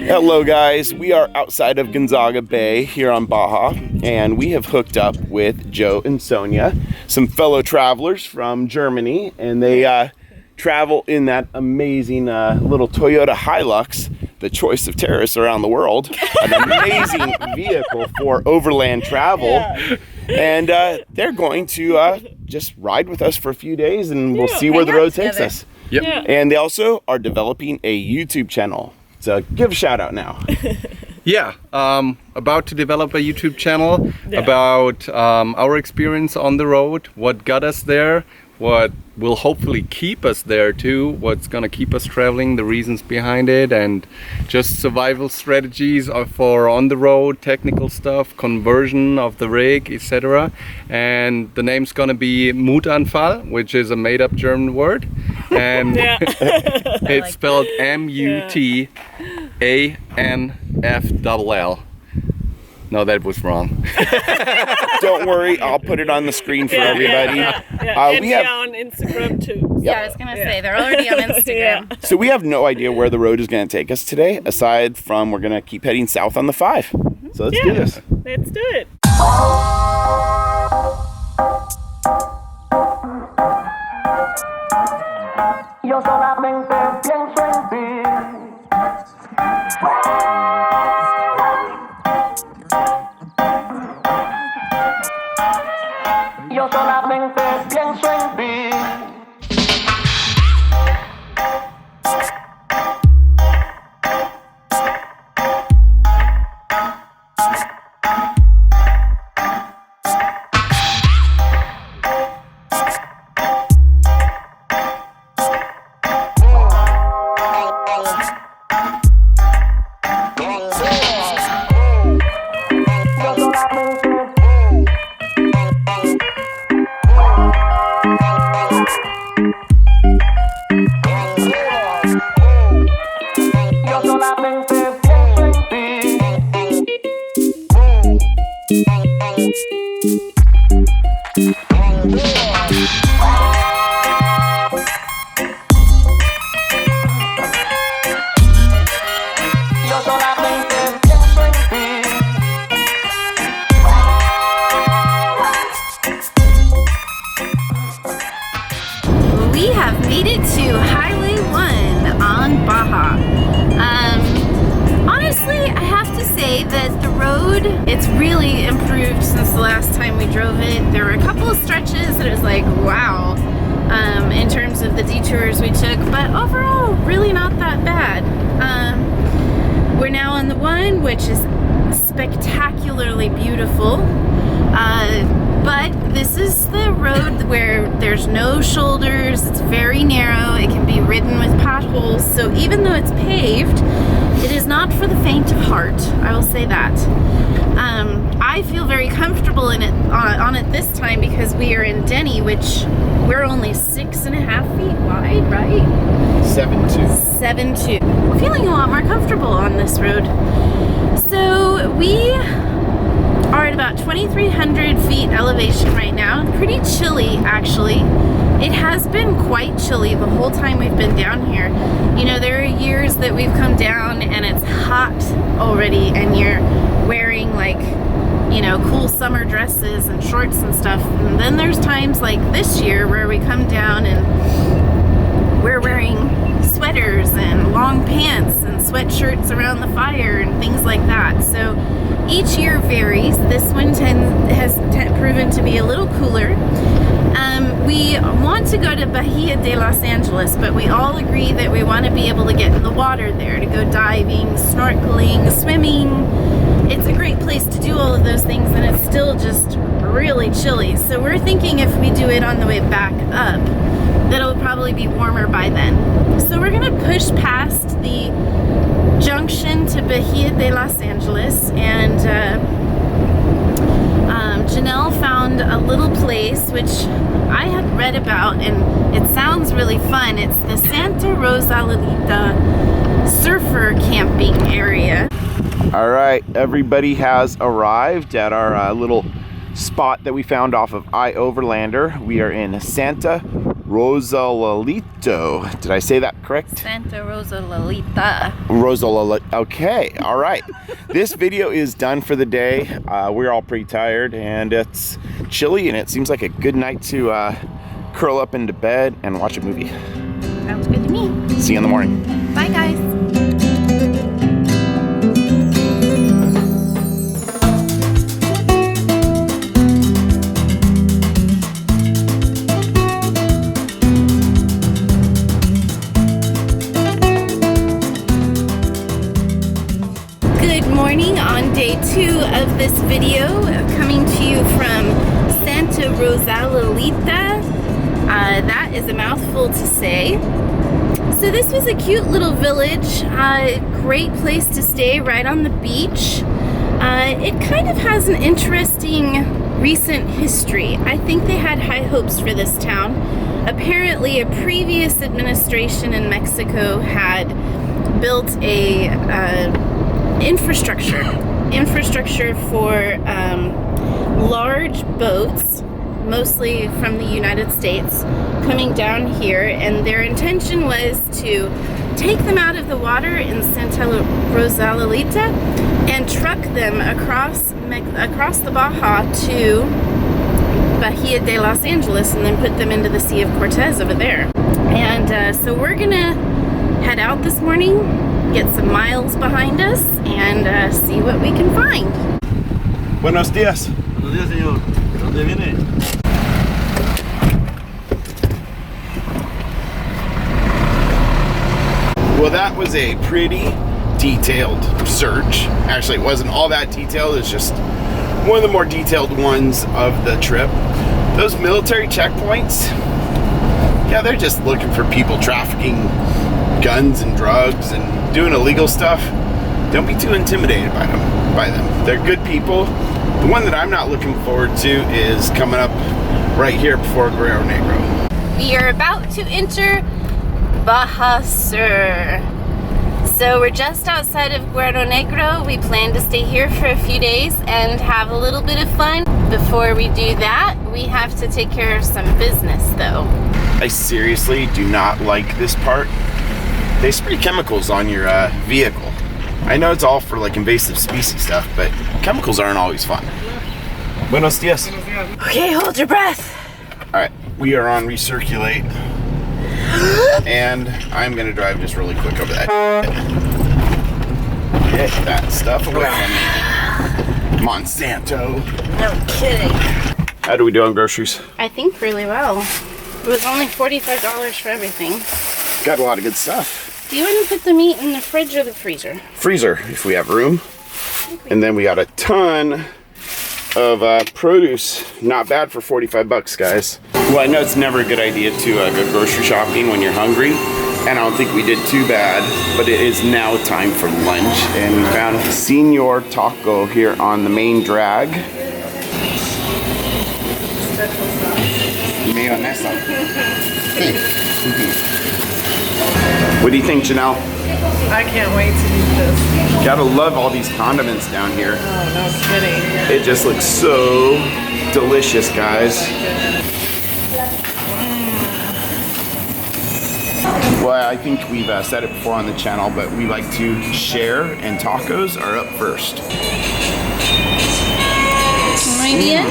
Hello guys, we are outside of Gonzaga Bay here on Baja, and we have hooked up with Joe and Sonia, some fellow travelers from Germany, and they travel in that amazing little Toyota Hilux, the choice of terrorists around the world, an amazing vehicle for overland travel. Yeah. And they're going to just ride with us for a few days, and we'll see where the road takes us. Yep. Yeah. And they also are developing a YouTube channel. So give a shout out now. Yeah, about to develop a YouTube channel about our experience on the road, what got us there, what will hopefully keep us there too, what's gonna keep us traveling, the reasons behind it, and just survival strategies for on the road, technical stuff, conversion of the rig, etc. And the name's gonna be Mutanfall, which is a made-up German word, and it's spelled M-U-T-A-N-F-L-L. No, that was wrong. Don't worry, I'll put it on the screen for everybody. And we have on Instagram too. Yeah, I was gonna say they're already on Instagram. So we have no idea where the road is gonna take us today, aside from we're gonna keep heading south on the 5. So let's do this. Let's do it. Yo solamente pienso en ti. Yo solamente pienso en ti. We have made it to Highway 1 on Baja. Honestly, I have to say that the road, it's really improved since the last time we drove it. There were a couple of stretches that it was like, wow, in terms of the detours we took, but overall, really not that bad. We're now on the 1, which is spectacularly beautiful. But this is the road where there's no shoulders, it's very narrow, it can be ridden with potholes, so even though it's paved, it is not for the faint of heart, I will say that. I feel very comfortable in it on it this time because we are in Denny, which we're only 6.5 feet wide, right? 7'2". 7'2". We're feeling a lot more comfortable on this road. So we are at about 2,300 feet elevation right now. Pretty chilly, actually. It has been quite chilly the whole time we've been down here. You know, there are years that we've come down and it's hot already and you're wearing like, you know, cool summer dresses and shorts and stuff. And then there's times like this year where we come down and we're wearing sweaters and long pants and sweatshirts around the fire and things like that. So each year varies. This one has proven to be a little cooler. We want to go to Bahia de Los Angeles, but we all agree that we want to be able to get in the water there, to go diving, snorkeling, swimming. It's a great place to do all of those things, and it's still just really chilly. So we're thinking if we do it on the way back up, that it'll probably be warmer by then. So we're gonna push past the junction to Bahia de Los Angeles, and Janelle found a little place which I had read about, and it sounds really fun. It's the Santa Rosalilita surfer camping area. All right, everybody has arrived at our little spot that we found off of Overlander. We are in Santa Rosalilita. Did I say that correct? Santa Rosalilita. Rosalilita. Okay, all right. This video is done for the day. We're all pretty tired and it's chilly and it seems like a good night to curl up into bed and watch a movie. Sounds good to me. See you in the morning. Bye, guys. On day 2 of this video, coming to you from Santa Rosalilita. That is a mouthful to say. So this was a cute little village, great place to stay right on the beach. It kind of has an interesting recent history. I think they had high hopes for this town. Apparently a previous administration in Mexico had built a infrastructure for large boats, mostly from the United States, coming down here, and their intention was to take them out of the water in Santa Rosalilita and truck them across the Baja to Bahia de Los Angeles and then put them into the Sea of Cortez over there. And so we're gonna head out this morning, get some miles behind us, and see what we can find. Buenos días. Buenos días, señor. ¿Dónde viene? Well, that was a pretty detailed search. Actually, it wasn't all that detailed. It's just one of the more detailed ones of the trip. Those military checkpoints, yeah, they're just looking for people trafficking guns and drugs and doing illegal stuff. Don't be too intimidated by them. They're good people. The one that I'm not looking forward to is coming up right here before Guerrero Negro. We are about to enter Baja Sur. So we're just outside of Guerrero Negro. We plan to stay here for a few days and have a little bit of fun. Before we do that, we have to take care of some business though. I seriously do not like this part. They spray chemicals on your vehicle. I know it's all for like invasive species stuff, but chemicals aren't always fun. Buenos dias. Okay, hold your breath. All right, we are on recirculate. And I'm gonna drive just really quick over that. Get that stuff away from me. Monsanto. No kidding. How do we do on groceries? I think really well. It was only $45 for everything. Got a lot of good stuff. Do you want to put the meat in the fridge or the freezer? Freezer, if we have room. And then we got a ton of produce. Not bad for 45 bucks, guys. Well, I know it's never a good idea to go grocery shopping when you're hungry. And I don't think we did too bad, but it is now time for lunch. And we found Senor Taco here on the main drag. Mayonesa. What do you think, Janelle? I can't wait to eat this. Gotta love all these condiments down here. Oh, no kidding. It just looks so delicious, guys. Well, I think we've said it before on the channel, but we like to share, and tacos are up first. Muy bien.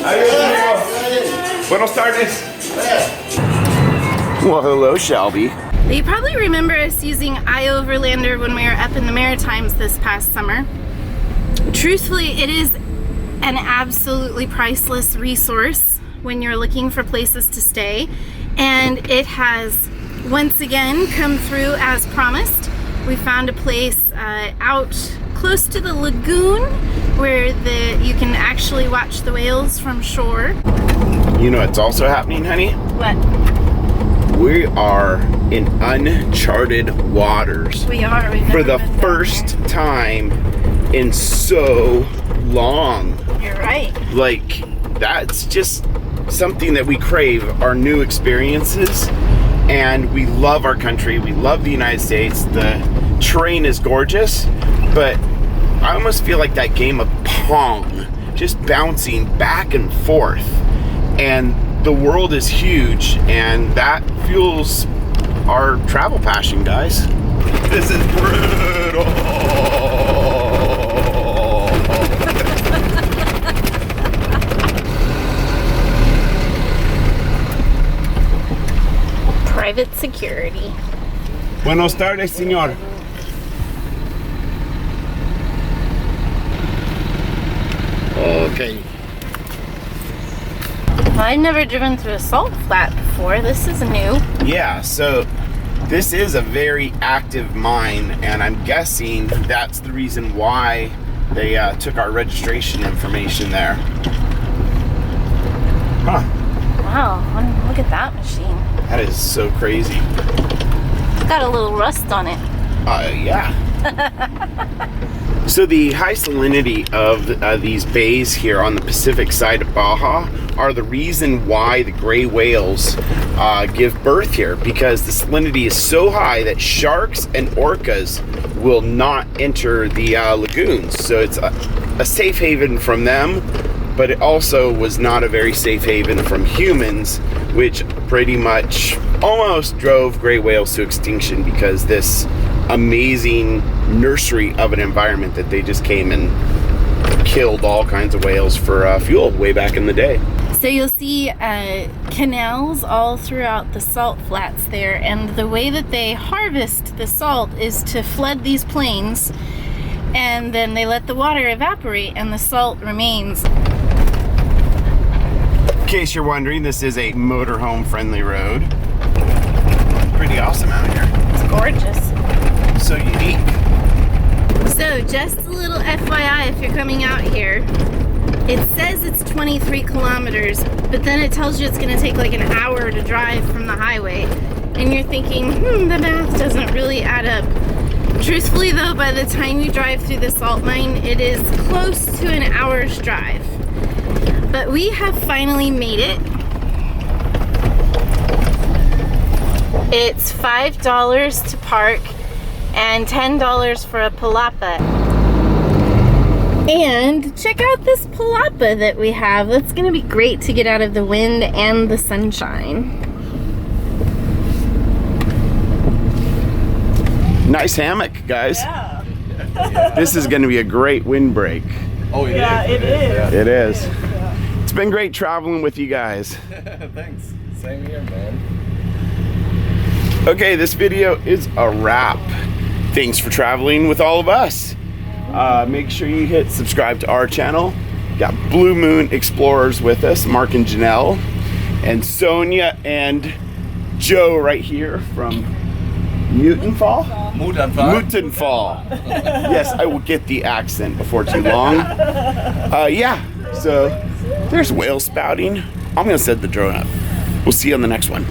Adios. Buenos tardes. Well, hello, Shelby. You probably remember us using Overlander when we were up in the Maritimes this past summer. Truthfully, it is an absolutely priceless resource when you're looking for places to stay, and it has once again come through as promised. We found a place out close to the lagoon where you can actually watch the whales from shore. You know what's also happening, honey? What? We are in uncharted waters. We are. For the first time in so long. You're right. Like, that's just something that we crave, our new experiences. and we love our country. We love the United States. The terrain is gorgeous, but I almost feel like that game of Pong, just bouncing back and forth. And the world is huge, and that fuels our travel passion, guys. This is brutal. Private security. Buenos tardes, señor. Okay. I've never driven through a salt flat before. This is new. Yeah, so this is a very active mine, and I'm guessing that's the reason why they took our registration information there. Huh. Wow, look at that machine. That is so crazy. It's got a little rust on it. Yeah. So the high salinity of these bays here on the Pacific side of Baja are the reason why the gray whales give birth here, because the salinity is so high that sharks and orcas will not enter the lagoons. So it's a safe haven from them, but it also was not a very safe haven from humans, which pretty much almost drove gray whales to extinction, because this amazing nursery of an environment that they just came and killed all kinds of whales for fuel way back in the day. So you'll see canals all throughout the salt flats there, and the way that they harvest the salt is to flood these plains, and then they let the water evaporate and the salt remains. In case you're wondering, this is a motorhome friendly road. Pretty awesome out here. It's gorgeous. So unique. So just a little FYI, if you're coming out here, it says it's 23 kilometers, but then it tells you it's going to take like an hour to drive from the highway. And you're thinking, the math doesn't really add up. Truthfully though, by the time you drive through the salt mine, it is close to an hour's drive. But we have finally made it. It's $5 to park and $10 for a palapa. And check out this palapa that we have. That's gonna be great to get out of the wind and the sunshine. Nice hammock, guys. Yeah. This is gonna be a great windbreak. Oh, it Yeah, is. it is. It is. Yeah. It's been great traveling with you guys. Thanks. Same here, man. Okay, this video is a wrap. Thanks for traveling with all of us. Make sure you hit subscribe to our channel. Got Blue Moon Explorers with us, Mark and Janelle, and Sonia and Joe right here from Mutenfall? Mutenfall. Yes, I will get the accent before too long. Yeah, so there's whale spouting. I'm gonna set the drone up. We'll see you on the next one.